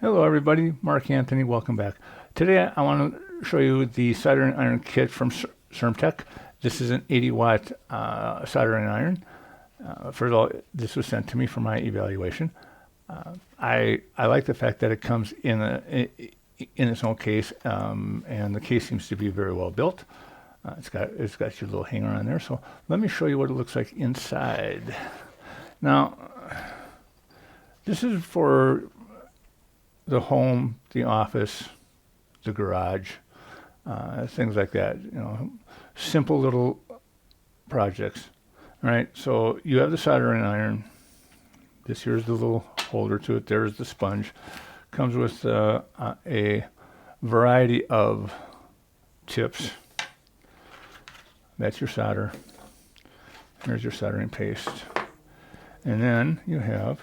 Hello everybody, Mark Anthony, welcome back. Today I want to show you the soldering iron kit from Sermtech. This is an 80-watt soldering iron. First of all, this was sent to me for my evaluation. I like the fact that it comes in its own case, and the case seems to be very well built. It's got your little hanger on there, so let me show you what it looks like inside. Now, this is for the home, the office, the garage, things like that. Simple little projects. All right, so you have the soldering iron. This here's the little holder to it. There's the sponge. Comes with a variety of tips. That's your solder. Here's your soldering paste. And then you have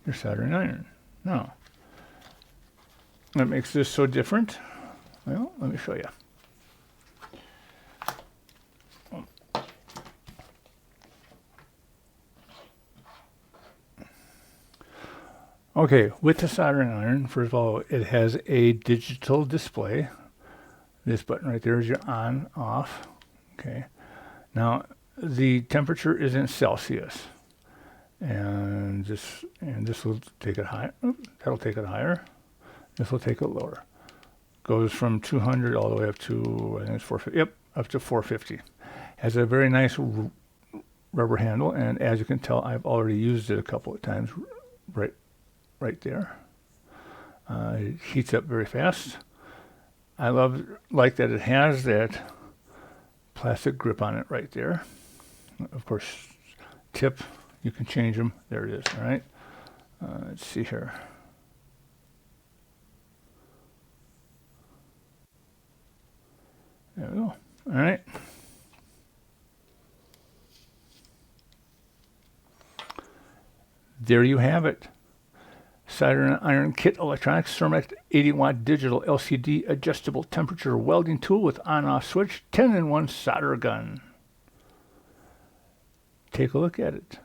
your soldering iron. Now, what makes this so different? Well, let me show you. Okay, with the soldering iron, first of all, it has a digital display. This button right there is your on, off. Okay. Now, the temperature is in Celsius. And this will take it higher. That'll take it higher. This will take it lower. Goes from 200 all the way up to, I think it's 450. Yep, up to 450. Has a very nice rubber handle, and as you can tell, I've already used it a couple of times. Right there. It heats up very fast. I like that it has that plastic grip on it right there. Of course, tip, you can change them. There it is. All right. Let's see here. There we go. All right. There you have it. Soldering iron kit electronics, Sermtech 80-watt digital LCD adjustable temperature welding tool with on-off switch, 10-in-1 solder gun. Take a look at it.